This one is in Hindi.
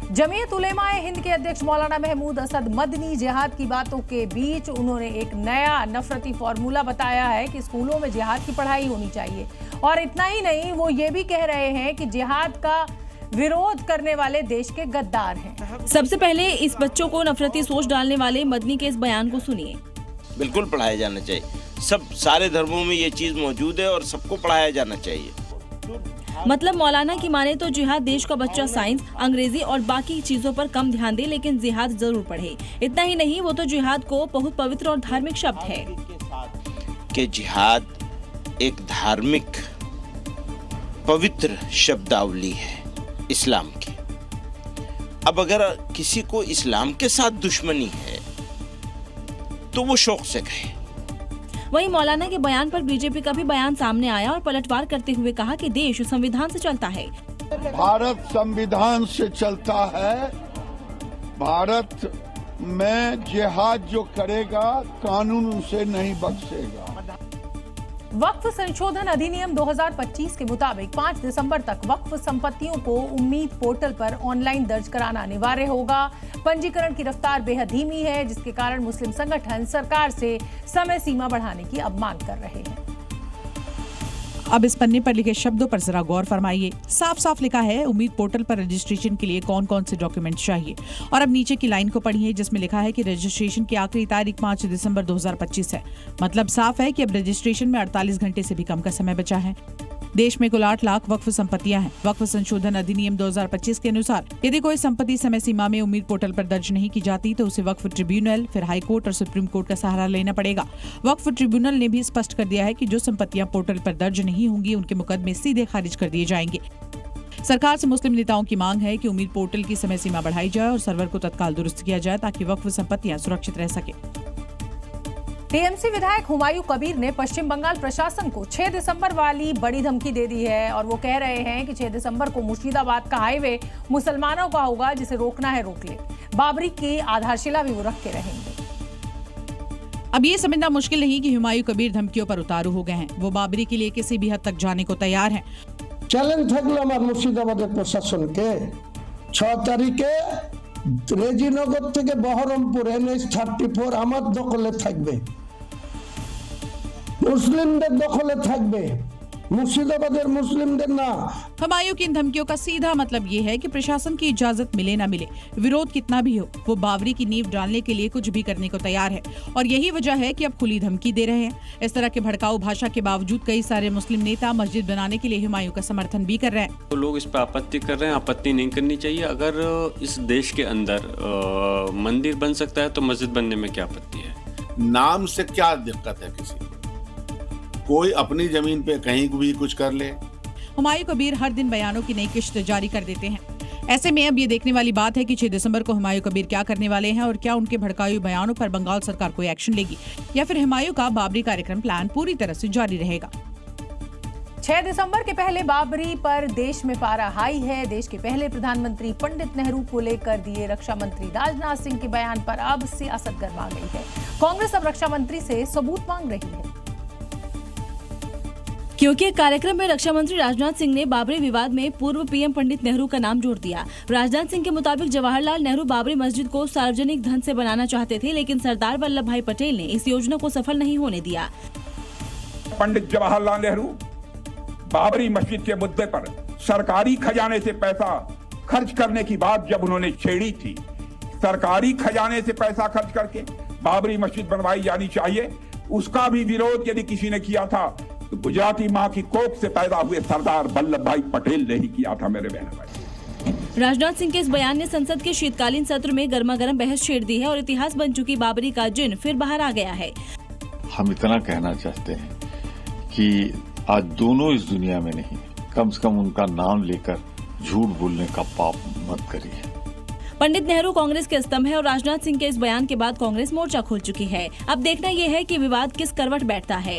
जमीयत उलेमाए हिंद के अध्यक्ष मौलाना महमूद असद मदनी जिहाद की बातों के बीच उन्होंने एक नया नफरती फॉर्मूला बताया है कि स्कूलों में जिहाद की पढ़ाई होनी चाहिए। और इतना ही नहीं, वो ये भी कह रहे हैं कि जिहाद का विरोध करने वाले देश के गद्दार हैं। सबसे पहले इस बच्चों को नफरती सोच डालने वाले मदनी के इस बयान को सुनिए। बिल्कुल पढ़ाया जाना चाहिए। सब सारे धर्मों में ये चीज मौजूद है और सबको पढ़ाया जाना चाहिए। मतलब मौलाना की माने तो जिहाद देश का बच्चा साइंस, अंग्रेजी और बाकी चीजों पर कम ध्यान दे, लेकिन जिहाद जरूर पढ़े। इतना ही नहीं, वो तो जिहाद को बहुत पवित्र और धार्मिक शब्द है कि जिहाद एक धार्मिक पवित्र शब्दावली है इस्लाम की। अब अगर किसी को इस्लाम के साथ दुश्मनी है तो वो शौक से कहे। वहीं मौलाना के बयान पर बीजेपी का भी बयान सामने आया और पलटवार करते हुए कहा कि देश संविधान से चलता है। भारत संविधान से चलता है। भारत में जिहाद जो करेगा कानून उसे नहीं बख्शेगा। वक्फ संशोधन अधिनियम 2025 के मुताबिक 5 दिसंबर तक वक्फ संपत्तियों को उम्मीद पोर्टल पर ऑनलाइन दर्ज कराना अनिवार्य होगा। पंजीकरण की रफ्तार बेहद धीमी है, जिसके कारण मुस्लिम संगठन सरकार से समय सीमा बढ़ाने की अब मांग कर रहे हैं। अब इस पन्ने पर लिखे शब्दों पर जरा गौर फरमाइए। साफ साफ लिखा है उम्मीद पोर्टल पर रजिस्ट्रेशन के लिए कौन कौन से डॉक्यूमेंट चाहिए। और अब नीचे की लाइन को पढ़िए जिसमें लिखा है कि रजिस्ट्रेशन की आखिरी तारीख 5 दिसंबर 2025 है। मतलब साफ है कि अब रजिस्ट्रेशन में 48 घंटे से भी कम का समय बचा है। देश में कुल 8 लाख वक्फ संपत्तियां हैं। वक्फ संशोधन अधिनियम 2025 के अनुसार यदि कोई संपत्ति समय सीमा में उम्मीद पोर्टल पर दर्ज नहीं की जाती तो उसे वक्फ ट्रिब्यूनल, फिर हाई कोर्ट और सुप्रीम कोर्ट का सहारा लेना पड़ेगा। वक्फ ट्रिब्यूनल ने भी स्पष्ट कर दिया है कि जो संपत्तियां पोर्टल पर दर्ज नहीं होंगी उनके मुकदमे सीधे खारिज कर दिए जाएंगे। सरकार से मुस्लिम नेताओं की मांग है कि उम्मीद पोर्टल की समय सीमा बढ़ाई जाए और सर्वर को तत्काल दुरुस्त किया जाए ताकि वक्फ संपत्तियां सुरक्षित रह सके। टीएमसी विधायक हुमायूं कबीर ने पश्चिम बंगाल प्रशासन को 6 दिसंबर वाली बड़ी धमकी दे दी है और वो कह रहे हैं कि 6 दिसंबर को मुर्शिदाबाद का हाईवे मुसलमानों का होगा, जिसे रोकना है रोक ले। बाबरी की आधारशिला भी वो रख के रहेंगे। अब ये समझना मुश्किल नहीं कि हुमायूं कबीर धमकियों पर उतारू हो गए हैं। वो बाबरी के लिए किसी भी हद तक जाने को तैयार हैं। चैलेंज থাকলো আমার মুর্শিদাবাদের প্রশাসনকে 6 তারিখে রেজিনগর থেকে বহরমপুর NH-34 আমার দখলে থাকবে, মুসলিমদের দখলে থাকবে, मुर्शिदाबाद मुस्लिमদের না। हुमायूं की इन धमकियों का सीधा मतलब ये है कि प्रशासन की इजाजत मिले ना मिले, विरोध कितना भी हो, वो बाबरी की नींव डालने के लिए कुछ भी करने को तैयार है। और यही वजह है कि अब खुली धमकी दे रहे हैं। इस तरह के भड़काऊ भाषा के बावजूद कई सारे मुस्लिम नेता मस्जिद बनाने के लिए हुमायूं का समर्थन भी कर रहे हैं। तो लोग इस पर आपत्ति कर रहे हैं। आपत्ति नहीं करनी चाहिए। अगर इस देश के अंदर मंदिर बन सकता है तो मस्जिद बनने में क्या आपत्ति है? नाम से क्या दिक्कत है? किसी कोई अपनी जमीन पे कहीं भी कुछ कर ले। हुमायूं कबीर हर दिन बयानों की नई किश्त जारी कर देते हैं। ऐसे में अब ये देखने वाली बात है कि 6 दिसंबर को हुमायूं कबीर क्या करने वाले हैं और क्या उनके भड़काऊ बयानों पर बंगाल सरकार कोई एक्शन लेगी या फिर हुमायूं का बाबरी कार्यक्रम प्लान पूरी तरह से जारी रहेगा। 6 दिसंबर के पहले बाबरी पर देश में पारा हाई है। देश के पहले प्रधानमंत्री पंडित नेहरू को लेकर दिए रक्षा मंत्री राजनाथ सिंह के बयान पर अब सियासत गर्मा गई है। कांग्रेस अब रक्षा मंत्री से सबूत मांग रही है, क्योंकि कार्यक्रम में रक्षा मंत्री राजनाथ सिंह ने बाबरी विवाद में पूर्व पीएम पंडित नेहरू का नाम जोड़ दिया। राजनाथ सिंह के मुताबिक जवाहरलाल नेहरू बाबरी मस्जिद को सार्वजनिक धन से बनाना चाहते थे, लेकिन सरदार वल्लभ भाई पटेल ने इस योजना को सफल नहीं होने दिया। पंडित जवाहरलाल नेहरू बाबरी मस्जिद के मुद्दे पर सरकारी खजाने से पैसा खर्च करने की बात जब उन्होंने छेड़ी थी, सरकारी खजाने से पैसा खर्च करके बाबरी मस्जिद बनवाई जानी चाहिए, उसका भी विरोध यदि किसी ने किया था तो गुजराती माँ की कोख से पैदा हुए सरदार वल्लभ भाई पटेल ने ही किया था। मेरे बहन भाई, राजनाथ सिंह के इस बयान ने संसद के शीतकालीन सत्र में गर्मागर्म बहस छेड़ दी है और इतिहास बन चुकी बाबरी का जिन फिर बाहर आ गया है। हम इतना कहना चाहते हैं कि आज दोनों इस दुनिया में नहीं, कम से कम उनका नाम लेकर झूठ बोलने का पाप मत करिए। पंडित नेहरू कांग्रेस के स्तंभ है और राजनाथ सिंह के इस बयान के बाद कांग्रेस मोर्चा खोल चुकी है। अब देखना यह है कि विवाद किस करवट बैठता है।